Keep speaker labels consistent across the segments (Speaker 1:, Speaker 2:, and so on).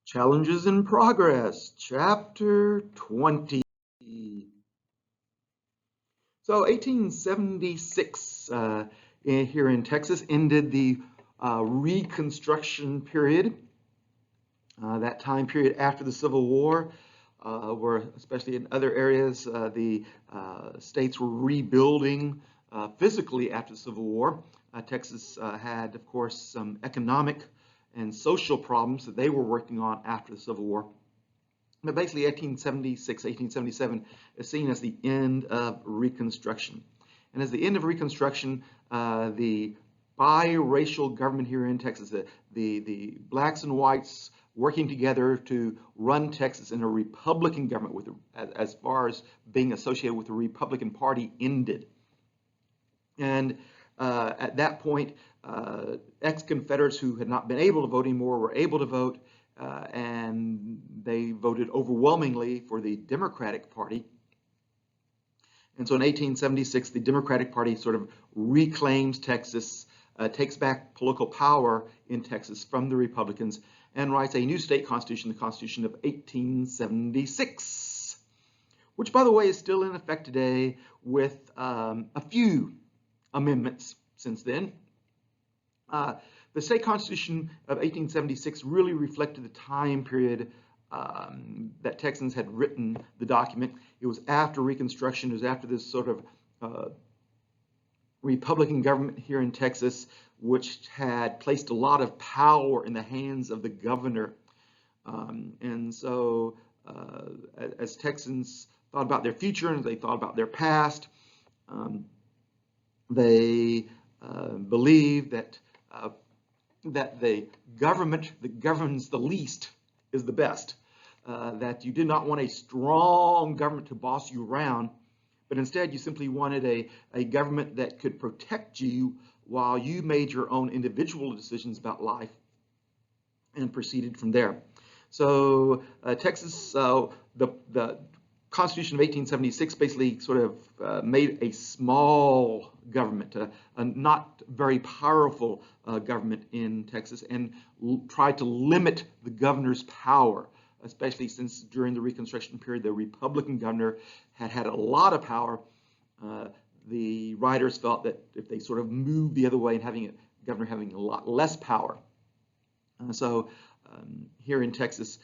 Speaker 1: Challenges in Progress, Chapter 20. So 1876 here in Texas ended the Reconstruction period, that time period after the Civil War, where especially in other areas the states were rebuilding physically after the Civil War. Texas had, of course, some economic and social problems that they were working on after the Civil War. But basically 1876, 1877 is seen as the end of Reconstruction. And as the end of Reconstruction, the biracial government here in Texas, the blacks and whites working together to run Texas in a Republican government, with as far as being associated with the Republican Party, ended. And at that point, ex-Confederates who had not been able to vote anymore were able to vote, and they voted overwhelmingly for the Democratic Party. And so in 1876, the Democratic Party sort of reclaims Texas, takes back political power in Texas from the Republicans, and writes a new state constitution, the Constitution of 1876, which, by the way, is still in effect today with a few amendments since then. The state constitution of 1876 really reflected the time period that Texans had written the document. It was after Reconstruction. It was after this sort of Republican government here in Texas, which had placed a lot of power in the hands of the governor. And so as Texans thought about their future and they thought about their past, they believed that the government that governs the least is the best, that you did not want a strong government to boss you around, but instead you simply wanted a government that could protect you while you made your own individual decisions about life and proceeded from there. So Texas, the Constitution of 1876 basically sort of made a small government, a not very powerful government in Texas, and tried to limit the governor's power, especially since during the Reconstruction period the Republican governor had had a lot of power. The writers felt that if they sort of moved the other way and having a governor having a lot less power. So here in Texas,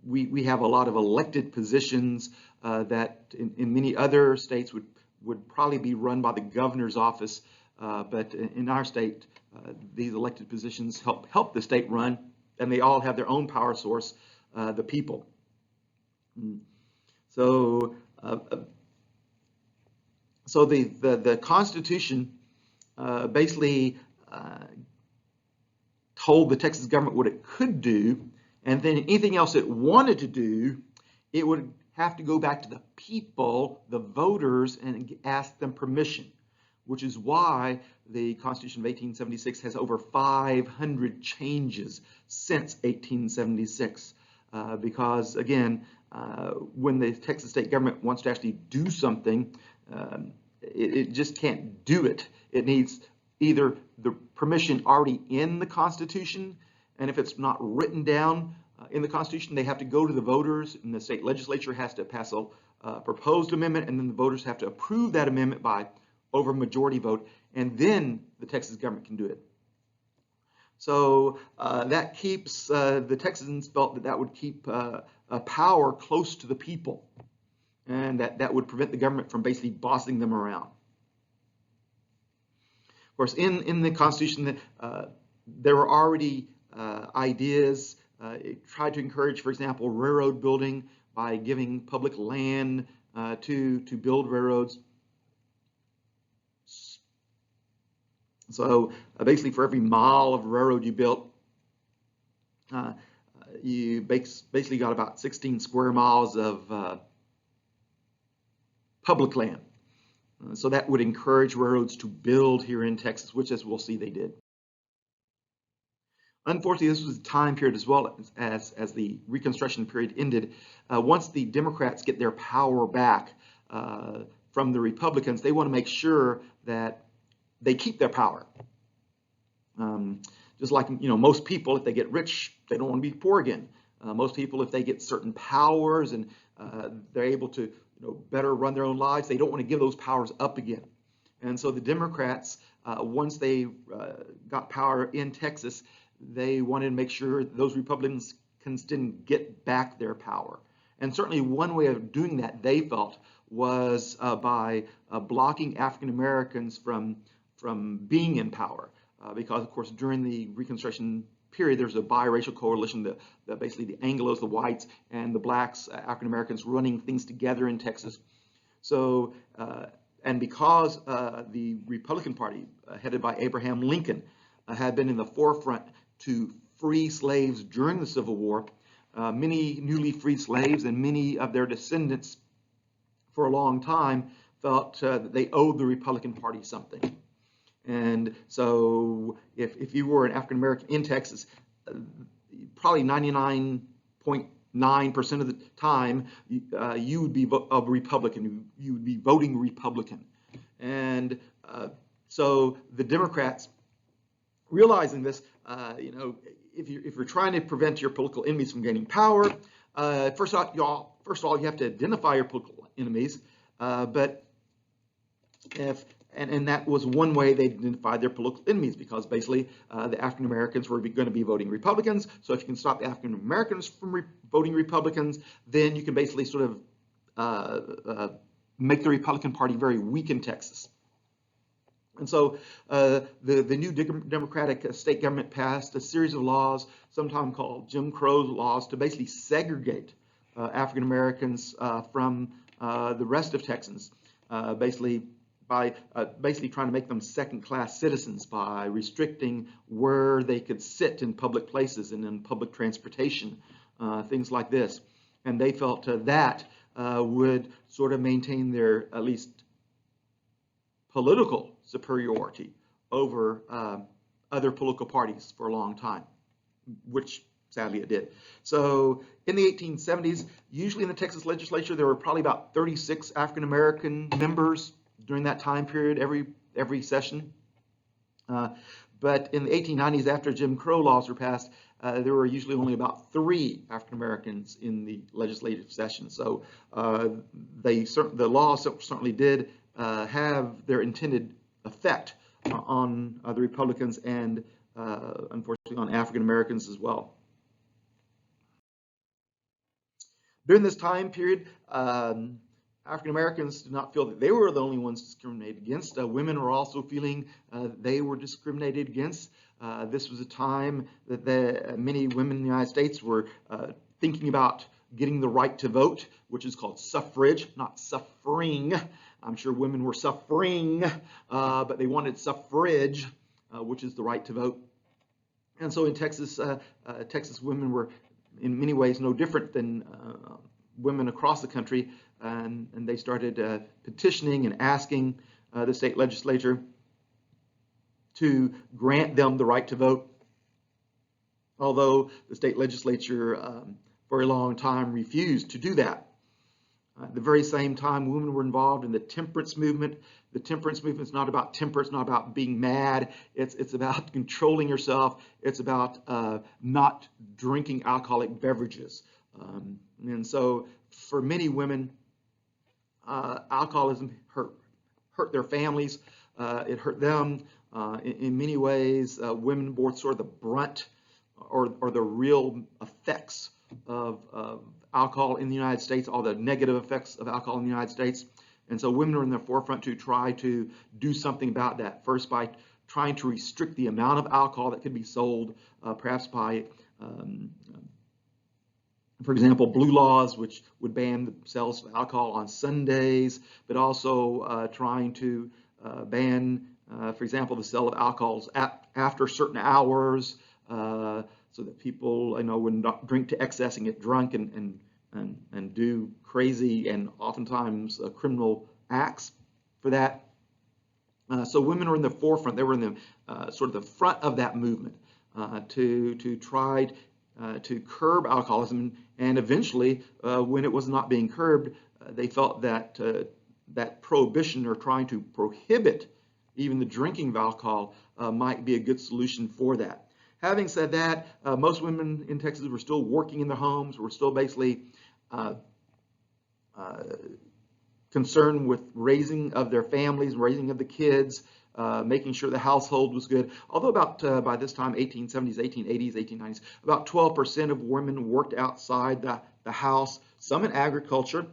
Speaker 1: we have a lot of elected positions that in many other states would probably be run by the governor's office, but in our state, these elected positions help the state run, and they all have their own power source, the people. So the Constitution basically told the Texas government what it could do, and then anything else it wanted to do, it would have to go back to the people, the voters, and ask them permission, which is why the Constitution of 1876 has over 500 changes since 1876, because again, when the Texas state government wants to actually do something, it just can't do it. It needs either the permission already in the Constitution, and if it's not written down in the Constitution, they have to go to the voters, and the state legislature has to pass a proposed amendment, and then the voters have to approve that amendment by over majority vote, and then the Texas government can do it. So that keeps, the Texans felt that would keep power close to the people, and that would prevent the government from basically bossing them around. Of course, in the Constitution, there were already ideas. It tried to encourage, for example, railroad building by giving public land to build railroads. So basically, for every mile of railroad you built, you basically got about 16 square miles of public land. So that would encourage railroads to build here in Texas, which, as we'll see, they did. Unfortunately, this was a time period as well as the Reconstruction period ended. Once the Democrats get their power back from the Republicans, they want to make sure that they keep their power. Just like, most people, if they get rich, they don't want to be poor again. Most people, if they get certain powers and they're able to, better run their own lives, they don't want to give those powers up again. And so the Democrats, once they got power in Texas, they wanted to make sure those Republicans didn't get back their power. And certainly one way of doing that, they felt, was by blocking African Americans from being in power. Because, of course, during the Reconstruction period, there's a biracial coalition, basically the Anglos, the whites, and the blacks, African Americans, running things together in Texas. So, and because the Republican Party, headed by Abraham Lincoln, had been in the forefront to free slaves during the Civil War, many newly freed slaves and many of their descendants for a long time felt that they owed the Republican Party something. And so if you were an African American in Texas, probably 99.9% of the time, you would be a Republican. You would be voting Republican. And so the Democrats, realizing this, if you're trying to prevent your political enemies from gaining power, first of all, you have to identify your political enemies. But that was one way they identified their political enemies, because basically the African Americans were going to be voting Republicans. So if you can stop the African Americans from voting Republicans, then you can basically sort of make the Republican Party very weak in Texas. And so the new Democratic state government passed a series of laws, sometimes called Jim Crow laws, to basically segregate African Americans from the rest of Texans, basically trying to make them second-class citizens by restricting where they could sit in public places and in public transportation, things like this. And they felt that would sort of maintain their, at least, political superiority over other political parties for a long time, which sadly it did. So in the 1870s, usually in the Texas legislature, there were probably about 36 African American members during that time period, every session. But in the 1890s, after Jim Crow laws were passed, there were usually only about 3 African Americans in the legislative session. So the laws certainly did have their intended effect on the Republicans and unfortunately on African Americans as well. During this time period, African Americans did not feel that they were the only ones discriminated against. Women were also feeling they were discriminated against. This was a time that many women in the United States were thinking about getting the right to vote, which is called suffrage, not suffering. I'm sure women were suffering, but they wanted suffrage, which is the right to vote. And so in Texas, Texas women were in many ways no different than women across the country, and they started petitioning and asking the state legislature to grant them the right to vote, although the state legislature for a long time refused to do that. At the very same time, women were involved in the temperance movement. The temperance movement is not about temper. It's not about being mad. It's about controlling yourself. It's about not drinking alcoholic beverages. And so for many women, alcoholism hurt their families. It hurt them. In many ways, women bore sort of the brunt or the real effects of alcohol in the United States, all the negative effects of alcohol in the United States. And so women are in the forefront to try to do something about that. First, by trying to restrict the amount of alcohol that could be sold, perhaps by, for example, blue laws, which would ban the sales of alcohol on Sundays, but also trying to ban, for example, the sale of alcohols after certain hours, so that people, would not drink to excess and get drunk and do crazy and oftentimes criminal acts for that. So women were in the forefront. They were in the sort of the front of that movement to try to curb alcoholism. And eventually, when it was not being curbed, they felt that that prohibition, or trying to prohibit even the drinking of alcohol, might be a good solution for that. Having said that, most women in Texas were still working in their homes, were still basically uh, concerned with raising of their families, raising of the kids, making sure the household was good. Although about by this time, 1870s, 1880s, 1890s, about 12% of women worked outside the house, some in agriculture,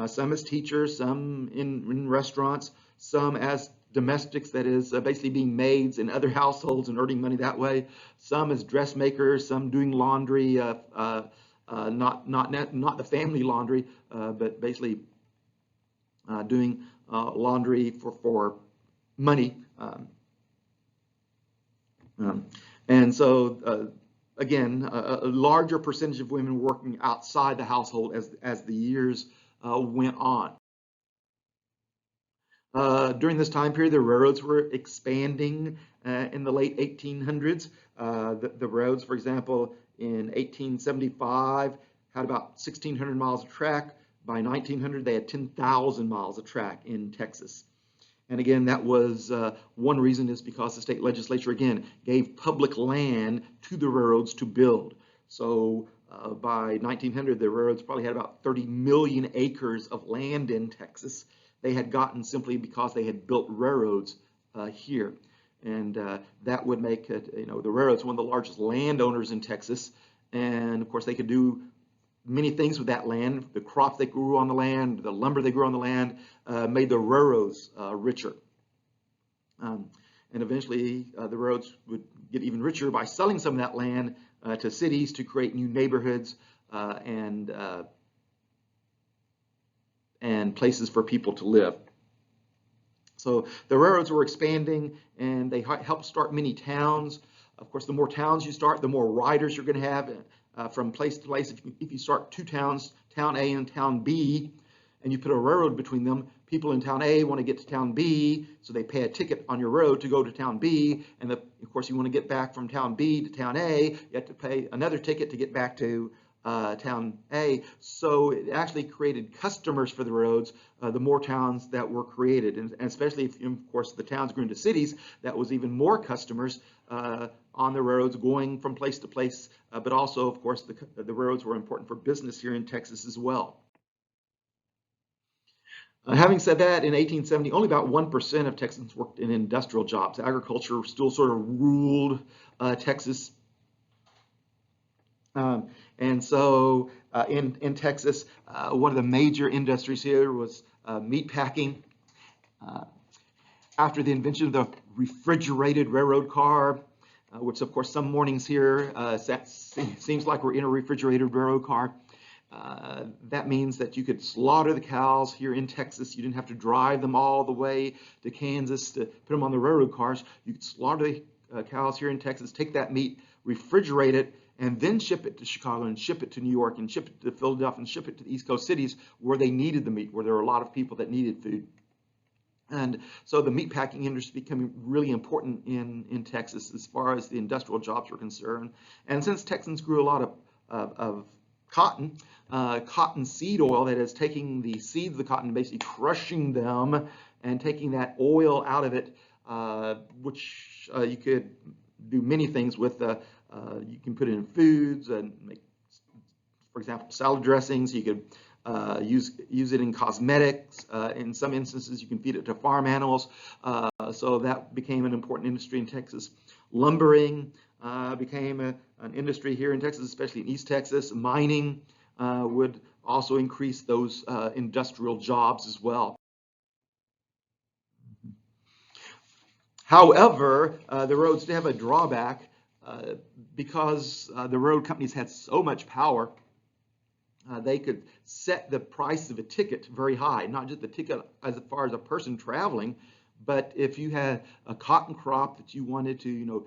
Speaker 1: some as teachers, some in restaurants, some as domestics, that is basically being maids in other households and earning money that way, some as dressmakers, some doing laundry, not the family laundry, but basically doing laundry for money. And so, again, a larger percentage of women working outside the household as the years went on. During this time period, the railroads were expanding in the late 1800s. The roads, for example, in 1875 had about 1,600 miles of track. By 1900, they had 10,000 miles of track in Texas. And again, that was one reason is because the state legislature, again, gave public land to the railroads to build. So by 1900, the railroads probably had about 30 million acres of land in Texas. They had gotten simply because they had built railroads here. And that would make it, the railroads one of the largest landowners in Texas. And of course, they could do many things with that land. The crops they grew on the land, the lumber they grew on the land, made the railroads richer. And eventually, the railroads would get even richer by selling some of that land to cities to create new neighborhoods and places for people to live. So the railroads were expanding, and they helped start many towns. Of course, the more towns you start, the more riders you're going to have from place to place. If you start two towns, town A and town B, and you put a railroad between them, people in town A want to get to town B, so they pay a ticket on your road to go to town B, and of course you want to get back from town B to town A, you have to pay another ticket to get back to town A. So it actually created customers for the roads, the more towns that were created, and especially if, of course, the towns grew into cities, that was even more customers on the roads going from place to place, but also, of course, the railroads were important for business here in Texas as well. Having said that, in 1870, only about 1% of Texans worked in industrial jobs. Agriculture still sort of ruled Texas. And so in Texas, one of the major industries here was meat packing. After the invention of the refrigerated railroad car, which of course some mornings here seems like we're in a refrigerated railroad car, that means that you could slaughter the cows here in Texas. You didn't have to drive them all the way to Kansas to put them on the railroad cars. You could slaughter the cows here in Texas, take that meat, refrigerate it, and then ship it to Chicago and ship it to New York and ship it to Philadelphia and ship it to the East Coast cities where they needed the meat, where there were a lot of people that needed food. And so the meatpacking industry became really important in Texas as far as the industrial jobs were concerned. And since Texans grew a lot of cotton, cotton seed oil, that is taking the seeds of the cotton and basically crushing them and taking that oil out of it, which you could do many things with. You can put it in foods and make, for example, salad dressings. You could use it in cosmetics. In some instances, you can feed it to farm animals. So that became an important industry in Texas. Lumbering became an industry here in Texas, especially in East Texas. Mining would also increase those industrial jobs as well. However, the roads did have a drawback because the road companies had so much power. They could set the price of a ticket very high, not just the ticket as far as a person traveling, but if you had a cotton crop that you wanted to,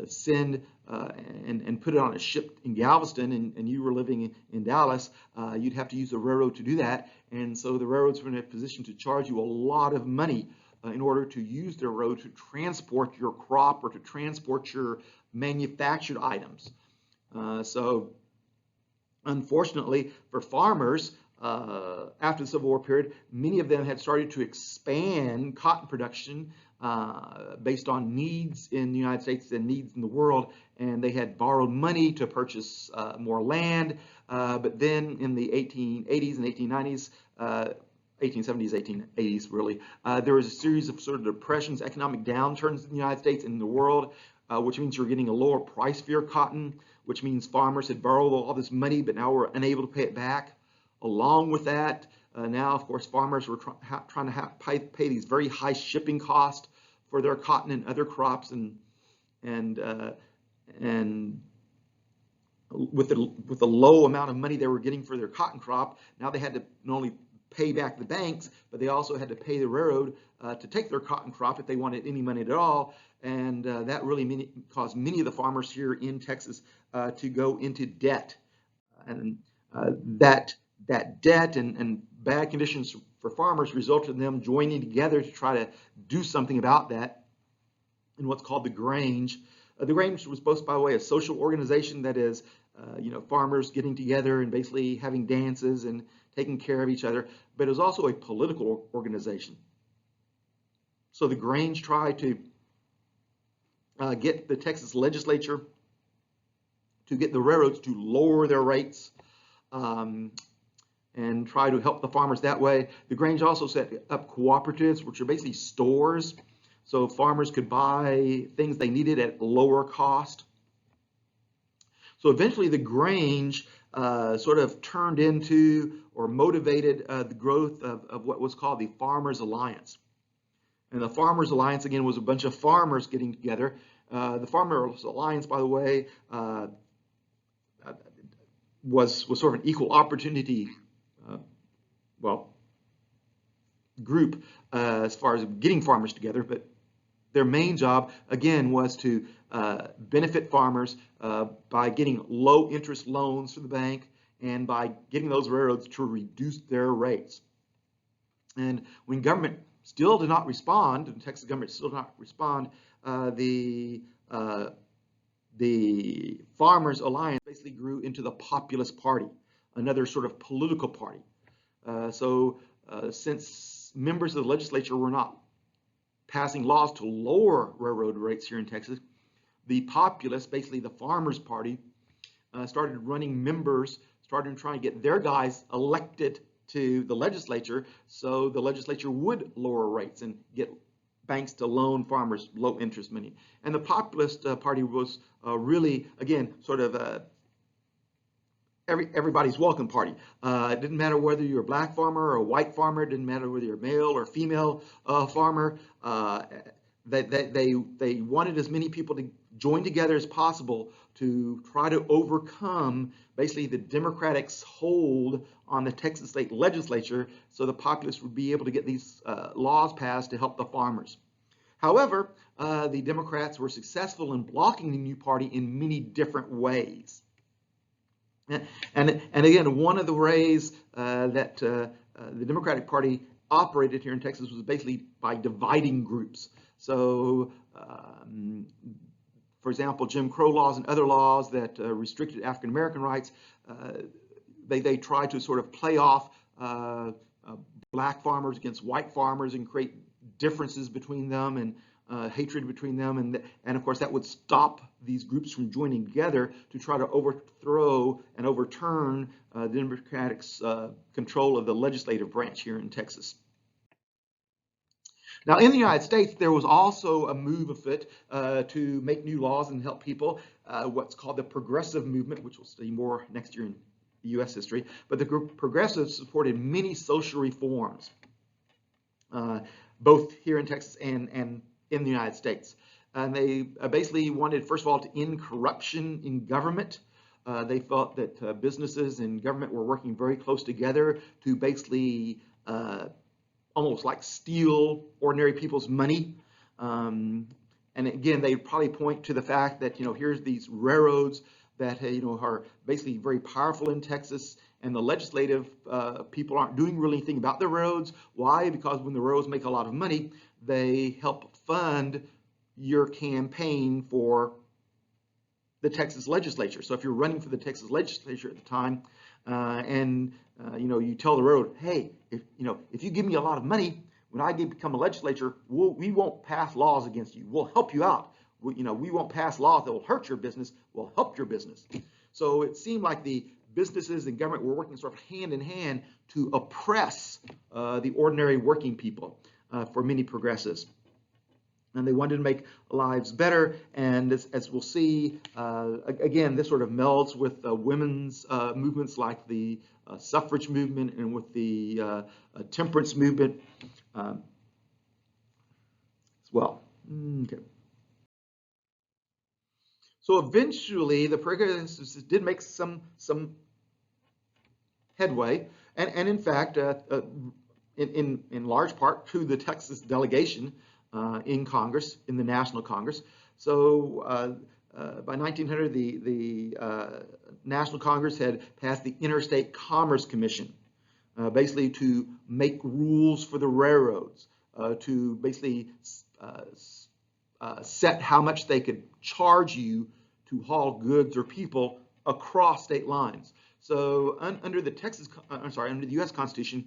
Speaker 1: send and put it on a ship in Galveston, and you were living in Dallas, you'd have to use the railroad to do that. And so the railroads were in a position to charge you a lot of money in order to use their road to transport your crop or to transport your manufactured items. So unfortunately for farmers, after the Civil War period, many of them had started to expand cotton production based on needs in the United States and needs in the world, and they had borrowed money to purchase more land. But then in the 1880s and 1890s, 1870s, 1880s really, there was a series of sort of depressions, economic downturns in the United States and in the world, which means you're getting a lower price for your cotton, which means farmers had borrowed all this money, but now were unable to pay it back. Along with that, now, of course, farmers were trying to pay these very high shipping costs for their cotton and other crops, and with the low amount of money they were getting for their cotton crop, now they had to not only pay back the banks, but they also had to pay the railroad to take their cotton crop if they wanted any money at all, and that really caused many of the farmers here in Texas to go into debt, and that debt and bad conditions for farmers resulted in them joining together to try to do something about that in what's called the Grange. The Grange was both by way of social organization, that is, farmers getting together and basically having dances and taking care of each other, but it was also a political organization. So the Grange tried to get the Texas legislature to get the railroads to lower their rates, and try to help the farmers that way. The Grange also set up cooperatives, which are basically stores, so farmers could buy things they needed at lower cost. So eventually the Grange sort of turned into or motivated the growth of what was called the Farmers Alliance. And the Farmers Alliance, again, was a bunch of farmers getting together. The Farmers Alliance, by the way, was sort of an equal opportunity group as far as getting farmers together, but their main job, again, was to benefit farmers by getting low interest loans from the bank and by getting those railroads to reduce their rates. And when government still did not respond, and Texas government still did not respond, the Farmers Alliance basically grew into the Populist Party, another sort of political party. Since members of the legislature were not passing laws to lower railroad rates here in Texas, the Populists, basically the Farmers Party, started running members, started trying to get their guys elected to the legislature, so the legislature would lower rates and get banks to loan farmers low interest money. And the Populist Party was really, again, sort of everybody's welcome party. It didn't matter whether you're a black farmer or a white farmer. It didn't matter whether you're a male or female farmer. They wanted as many people to join together as possible to try to overcome basically the Democrats' hold on the Texas state legislature, so the Populists would be able to get these laws passed to help the farmers. However, the Democrats were successful in blocking the new party in many different ways. And again, one of the ways that the Democratic Party operated here in Texas was basically by dividing groups. So, for example, Jim Crow laws and other laws that restricted African American rights, they tried to sort of play off black farmers against white farmers and create differences between them and hatred between them, and of course that would stop these groups from joining together to try to overthrow and overturn the Democratic control of the legislative branch here in Texas. Now, in the United States, there was also a move afoot to make new laws and help people, what's called the progressive movement, which we'll study more next year in U.S. history. But the progressives supported many social reforms, both here in Texas and in the United States. And they basically wanted, first of all, to end corruption in government. They felt that businesses and government were working very close together to basically almost like steal ordinary people's money. And again, they probably point to the fact that, here's these railroads that, are basically very powerful in Texas, and the legislative people aren't doing really anything about the roads. Why? Because when the roads make a lot of money, they help fund your campaign for the Texas legislature. So if you're running for the Texas legislature at the time, and you tell the railroad, hey, if you give me a lot of money, when I become a legislator, we won't pass laws against you. We'll help you out. We won't pass laws that will hurt your business. We'll help your business. So it seemed like the businesses and government were working sort of hand in hand to oppress the ordinary working people for many progressives. And they wanted to make lives better. And as we'll see, again, this sort of melds with women's movements like the suffrage movement and with the temperance movement as well. Okay. So eventually, the progressives did make some headway, and in fact, in large part to the Texas delegation in Congress, in the National Congress. So by 1900, the National Congress had passed the Interstate Commerce Commission, basically to make rules for the railroads, to basically set how much they could charge you to haul goods or people across state lines. So under the under the U.S. Constitution,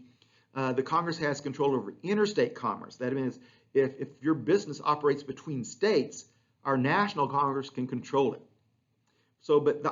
Speaker 1: the Congress has control over interstate commerce. That means if your business operates between states, our national Congress can control it. So, but the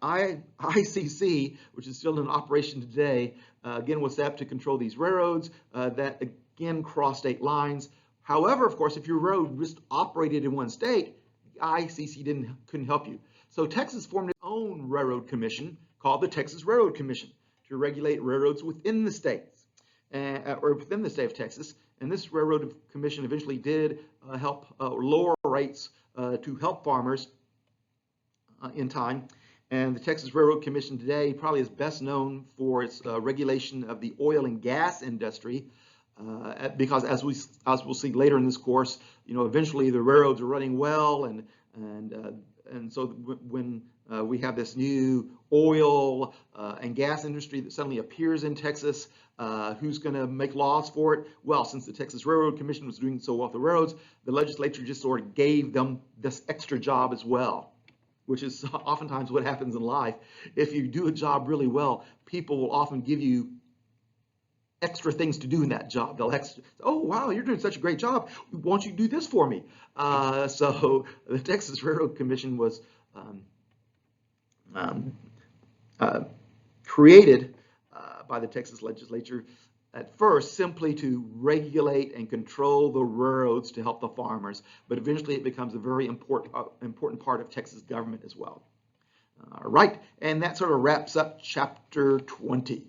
Speaker 1: ICC, which is still in operation today, again was set up to control these railroads that again cross state lines. However, of course, if your road just operated in one state, the ICC couldn't help you. So Texas formed its own railroad commission called the Texas Railroad Commission to regulate railroads within the states, or within the state of Texas. And this railroad commission eventually did help lower rates to help farmers in time. And the Texas Railroad Commission today probably is best known for its regulation of the oil and gas industry, because as we'll see later in this course, eventually the railroads are running well, and so when we have this new oil and gas industry that suddenly appears in Texas, who's going to make laws for it? Well, since the Texas Railroad Commission was doing so well with the railroads, the legislature just sort of gave them this extra job as well, which is oftentimes what happens in life. If you do a job really well, people will often give you extra things to do in that job. They'll oh wow, you're doing such a great job. Won't you do this for me? So the Texas Railroad Commission was created by the Texas legislature at first simply to regulate and control the railroads to help the farmers, but eventually it becomes a very important part of Texas government as well. All right, and that sort of wraps up chapter 20.